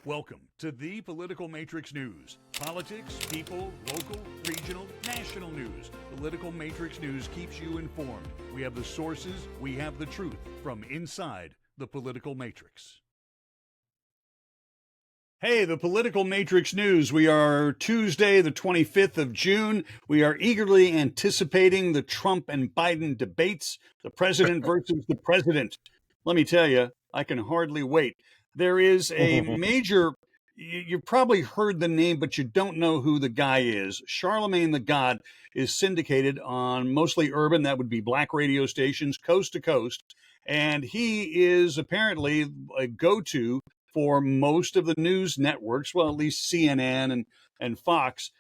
Welcome to the Political Matrix News. Politics, people, local, regional, national news. Political Matrix News keeps you informed. We have the sources, we have the truth from inside the Political Matrix. Hey, the Political Matrix News. We are Tuesday, the 25th of June. We are eagerly anticipating the Trump and Biden debates, the president versus the president. Let me tell you, I can hardly wait. There is a major, you probably heard the name, but you don't know who the guy is. Charlamagne the God is syndicated on mostly urban, that would be black radio stations, coast to coast. And he is apparently a go-to for most of the news networks, well, at least CNN and Fox,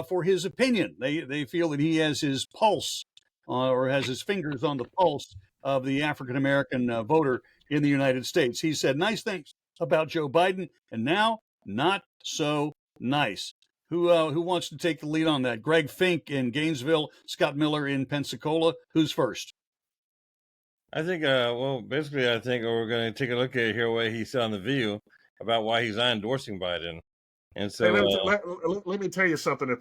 for his opinion. They feel that he has his pulse or has his fingers on the pulse of the African-American voter in the United States. He said nice things about Joe Biden, and now not so nice. Who wants to take the lead on that? Greg Fink in Gainesville, Scott Miller in Pensacola. Who's first? I think, basically, I think we're going to take a look at here what he said on The View about why he's not endorsing Biden. And so, let me tell you something.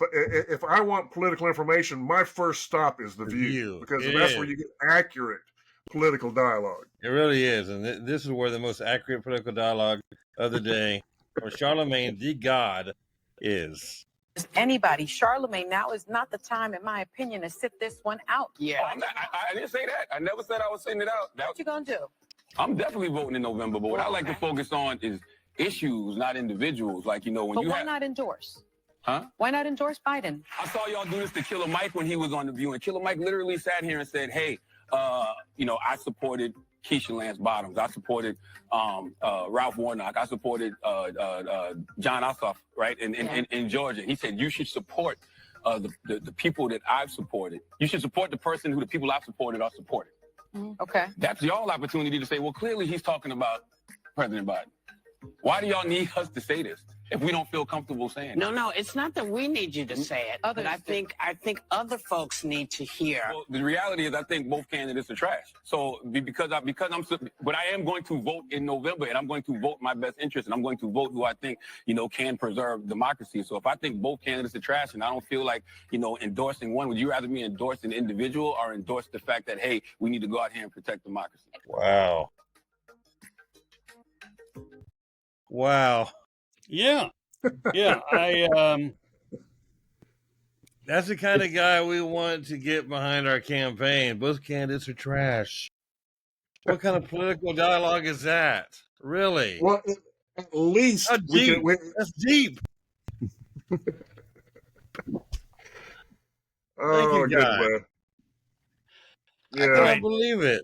If I want political information, my first stop is The View, because that's where you get accurate political dialogue. It really is, and this is where the most accurate political dialogue of the day, or Charlamagne the God, is. Anybody, Charlemagne, now is not the time, in my opinion, to sit this one out. Yeah, I didn't say that. I never said I was sitting it out. What you gonna do? I'm definitely voting in November, but what I like to focus on is issues, not individuals. Like, you know, when but you why not endorse? Huh? Why not endorse Biden? I saw y'all do this to Killer Mike when he was on The View, and Killer Mike literally sat here and said, hey, you know, I supported Keisha Lance Bottoms. I supported Ralph Warnock. I supported John Ossoff, right, in Georgia. He said, you should support the people that I've supported. You should support the person who the people I've supported are supporting. Okay. That's y'all opportunity to say, well, clearly he's talking about President Biden. Why do y'all need us to say this if we don't feel comfortable saying it? No, it's not that we need you to say it, but I think other folks need to hear. Well, the reality is I think both candidates are trash. So but I am going to vote in November, and I'm going to vote my best interest, and I'm going to vote who I think, you know, can preserve democracy. So if I think both candidates are trash and I don't feel like, you know, endorsing one, would you rather me endorse an individual or endorse the fact that, hey, we need to go out here and protect democracy? Wow. Yeah. That's the kind of guy we want to get behind our campaign. Both candidates are trash. What kind of political dialogue is that? Really? Well, at least that's deep. Oh, good man. Yeah. I can't believe it.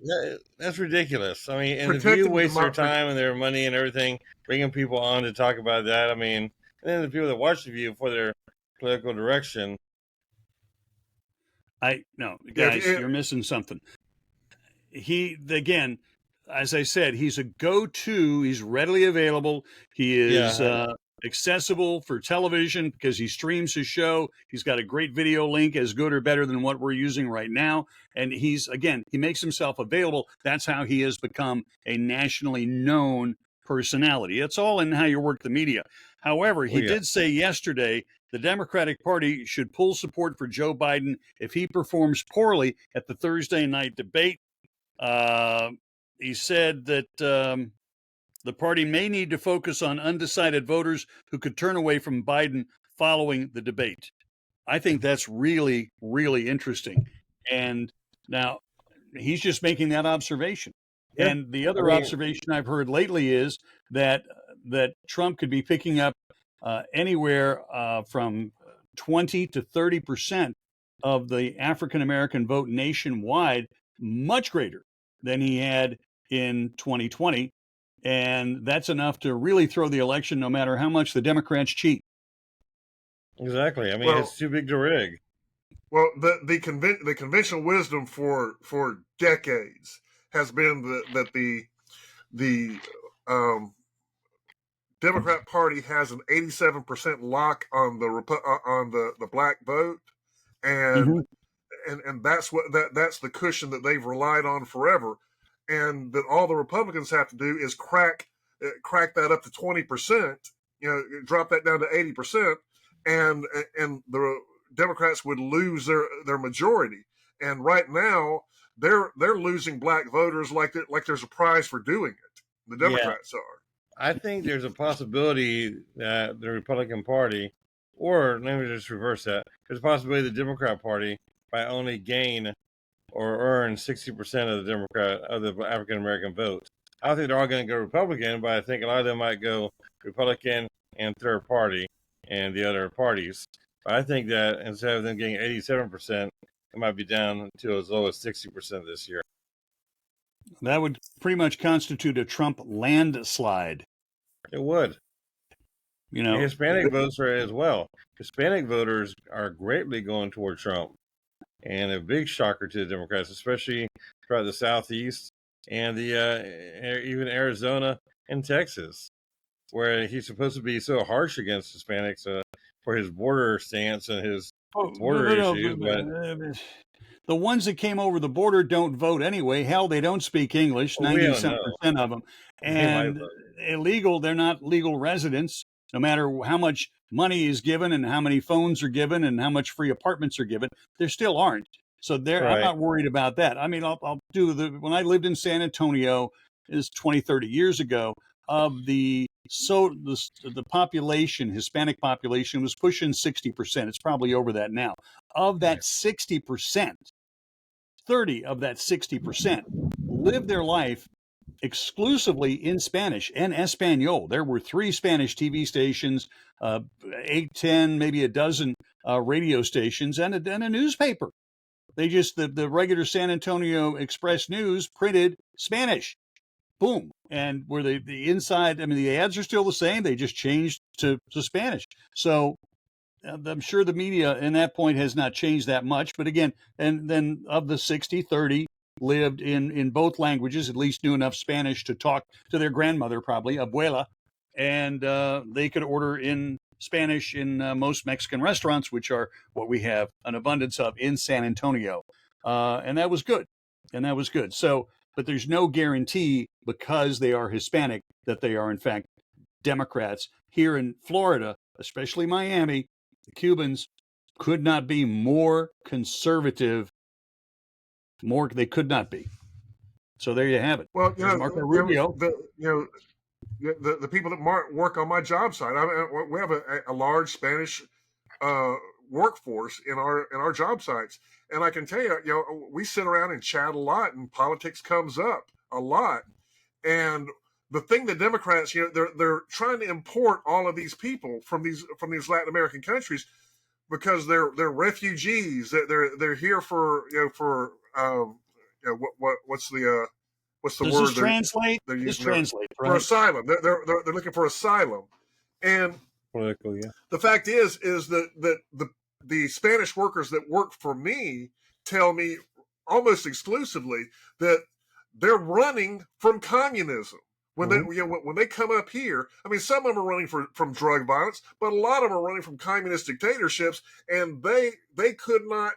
That's ridiculous. I mean, and The View wastes their time and their money and everything, bringing people on to talk about that. I mean, and then the people that watch The View for their political direction. No, guys, you're missing something. Again, as I said, he's a go-to. He's readily available. He is accessible for television because he streams his show. He's got a great video link, as good or better than what we're using right now. And he makes himself available. That's how he has become a nationally known personality. It's all in how you work the media. However, he did say yesterday the Democratic Party should pull support for Joe Biden if he performs poorly at the Thursday night debate. He said that the party may need to focus on undecided voters who could turn away from Biden following the debate. I think that's really, really interesting. And now he's just making that observation. Yeah. And the other observation I've heard lately is that Trump could be picking up anywhere from 20 to 30% of the African-American vote nationwide, much greater than he had in 2020. And that's enough to really throw the election, no matter how much the Democrats cheat. Exactly. I mean, it's too big to rig. Well, the conventional wisdom for decades has been that the Democrat Party has an 87% lock on the black vote, and that's that's the cushion that they've relied on forever. And that all the Republicans have to do is crack that up to 20%, drop that down to 80%, and the Democrats would lose their majority. And right now, they're losing black voters like there's a prize for doing it. The Democrats are. I think there's a possibility that the Republican Party, or let me just reverse that, there's a possibility the Democrat Party might only gain or earn 60% of the African American vote. I don't think they're all going to go Republican, but I think a lot of them might go Republican and third party and the other parties. But I think that instead of them getting 87%, it might be down to as low as 60% this year. That would pretty much constitute a Trump landslide. It would. The Hispanic votes are as well. Hispanic voters are greatly going toward Trump, and a big shocker to the Democrats, especially throughout the Southeast and the even Arizona and Texas, where he's supposed to be so harsh against Hispanics for his border stance and his border issues. But the ones that came over the border don't vote anyway. Hell, they don't speak English, 97% of them. And illegal, they're not legal residents, no matter how much money is given and how many phones are given and how much free apartments are given. There still aren't. So I'm not worried about that. I mean, I'll do when I lived in San Antonio, is 20, 30 years ago, of the population, Hispanic population, was pushing 60%. It's probably over that now. Of that 60%, 30 of that 60% live their life exclusively in Spanish and Espanol. There were 3 Spanish TV stations, 8, 10, maybe a dozen radio stations, and a newspaper. They just, the regular San Antonio Express News printed Spanish. Boom. And where the inside, I mean, the ads are still the same. They just changed to Spanish. So I'm sure the media in that point has not changed that much. But again, and then of the 60, 30 lived in both languages, at least knew enough Spanish to talk to their grandmother, probably, abuela. And they could order in Spanish in most Mexican restaurants, which are what we have an abundance of in San Antonio. And that was good. So, but there's no guarantee because they are Hispanic that they are, in fact, Democrats. Here in Florida, especially Miami, the Cubans could not be more conservative. They could not be. So there you have it. Well, Marco Rubio. The people that work on my job site, we have a large Spanish workforce in our job sites, and I can tell you, we sit around and chat a lot, and politics comes up a lot. And the thing the Democrats, they're trying to import all of these people from these Latin American countries because they're refugees. They're here for what's the Does word? This translate? They're using translate for asylum. They're looking for asylum, and political. Yeah. The fact is that the Spanish workers that work for me tell me almost exclusively that they're running from communism. When when they come up here, I mean, some of them are running from drug violence, but a lot of them are running from communist dictatorships, and they could not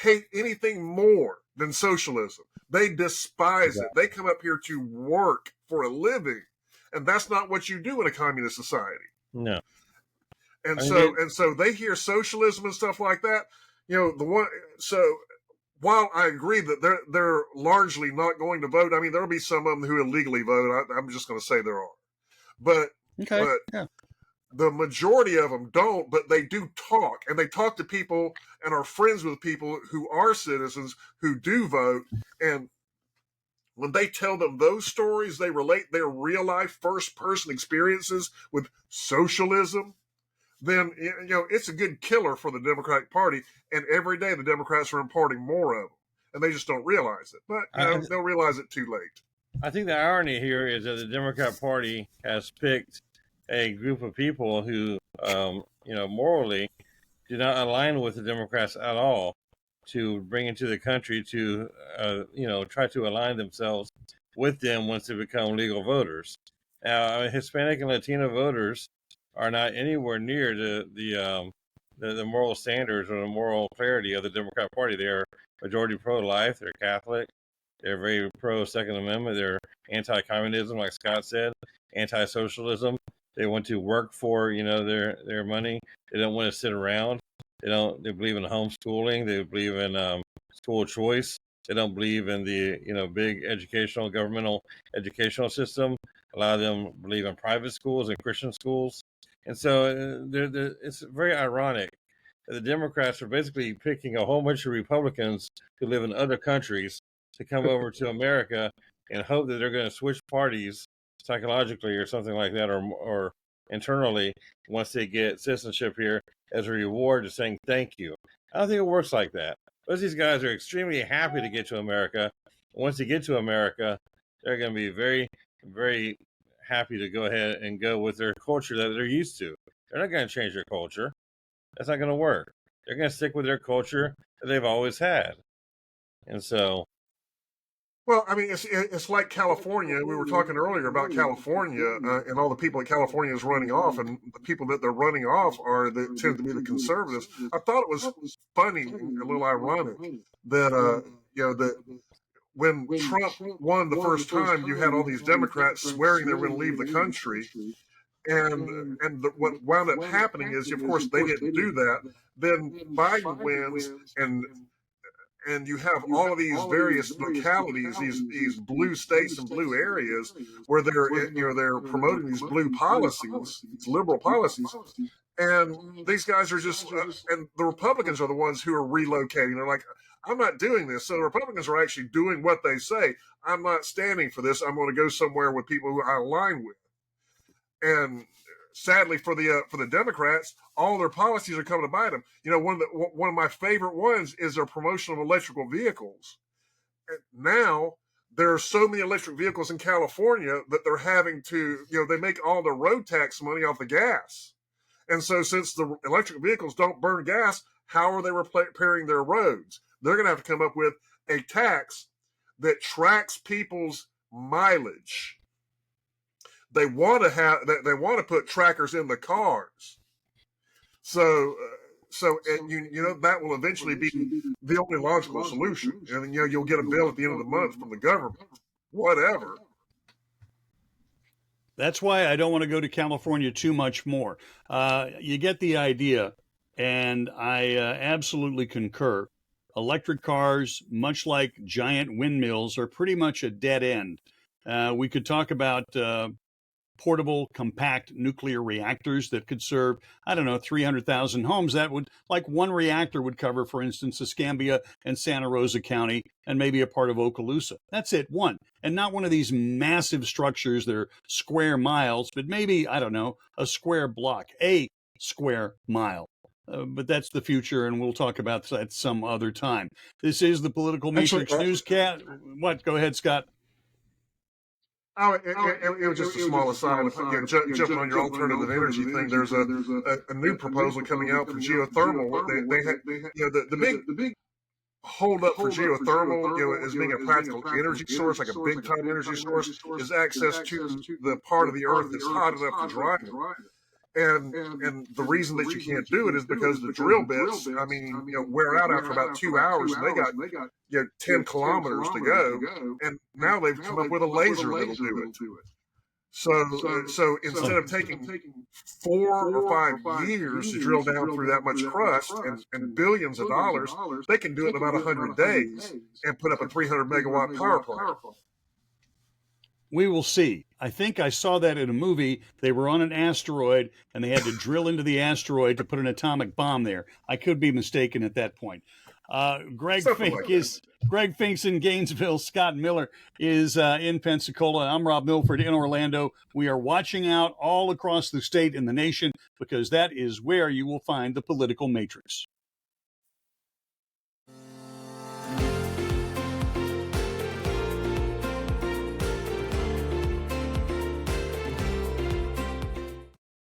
hate anything more than socialism. They despise it. They come up here to work for a living, and that's not what you do in a communist society. No. And so they hear socialism and stuff like that. While I agree that they're largely not going to vote, I mean, there'll be some of them who illegally vote. I'm just going to say there are, but the majority of them don't. But they do talk, and they talk to people and are friends with people who are citizens who do vote. And when they tell them those stories, they relate their real life first person experiences with socialism. Then it's a good killer for the Democratic Party, and every day the Democrats are importing more of them, and they just don't realize it. But they'll realize it too late. I think the irony here is that the Democrat Party has picked a group of people who, morally do not align with the Democrats at all, to bring into the country to, try to align themselves with them once they become legal voters. Now, Hispanic and Latino voters are not anywhere near the moral standards or the moral clarity of the Democrat Party. They are majority pro-life. They're Catholic. They're very pro-Second Amendment. They're anti-communism, like Scott said, anti-socialism. They want to work for, their money. They don't want to sit around. They believe in homeschooling. They believe in school choice. They don't believe in the, big governmental educational system. A lot of them believe in private schools and Christian schools. And so it's very ironic that the Democrats are basically picking a whole bunch of Republicans who live in other countries to come over to America and hope that they're going to switch parties psychologically or something like that, or internally once they get citizenship here as a reward to saying thank you. I don't think it works like that. Most of these guys are extremely happy to get to America. Once they get to America, they're going to be very, very happy to go ahead and go with their culture that they're used to. They're not going to change their culture. That's not going to work. They're going to stick with their culture that they've always had. And so, well, I mean, it's like California. We were talking earlier about California and all the people that California is running off, and the people that they're running off tend to be the conservatives. I thought it was funny, a little ironic, that that when Trump won the first time, you had all these Democrats swearing they were going to leave the country, and what wound up happening is, of course, they didn't do that. Then Biden wins, and you have all of these various localities, these blue states and blue areas where they're promoting these blue policies, these liberal policies, and these guys are just and the Republicans are the ones who are relocating. They're like, I'm not doing this. So the Republicans are actually doing what they say. I'm not standing for this. I'm going to go somewhere with people who I align with. And sadly for the Democrats, all their policies are coming to bite them. One of my favorite ones is their promotion of electrical vehicles. And now there are so many electric vehicles in California that they're having to, they make all their road tax money off the gas. And so since the electric vehicles don't burn gas, how are they repairing their roads? They're going to have to come up with a tax that tracks people's mileage. They want to put trackers in the cars. So that will eventually be the only logical solution. And you'll get a bill at the end of the month from the government. Whatever. That's why I don't want to go to California too much more. You get the idea, and I absolutely concur. Electric cars, much like giant windmills, are pretty much a dead end. We could talk about portable, compact nuclear reactors that could serve, 300,000 homes. That would, like one reactor would cover, for instance, Escambia and Santa Rosa County and maybe a part of Okaloosa. That's it, one. And not one of these massive structures that are square miles, but maybe, a square block, a square mile. But that's the future, and we'll talk about that some other time. This is the Political Matrix Newscast. What? Go ahead, Scott. Oh, it was just a small aside. Jumping on your alternative energy thing, there's a new proposal coming out for geothermal. They had, the big hold up for geothermal, as being a practical energy source, like a big time energy source, is access to the part of the earth that's hot enough to dry it. And the reason that you can't do it is because the drill bits, wear out after about 2 hours, and they got 10 kilometers to go. And now they've come up with a laser that'll do it. So instead of taking 4 or 5 years to drill down through that much crust and billions of dollars, they can do it in about 100 days and put up a 300 megawatt power plant. We will see. I think I saw that in a movie. They were on an asteroid, and they had to drill into the asteroid to put an atomic bomb there. I could be mistaken at that point. Greg Fink's in Gainesville. Scott Miller is in Pensacola. I'm Rob Milford in Orlando. We are watching out all across the state and the nation because that is where you will find the Political Matrix.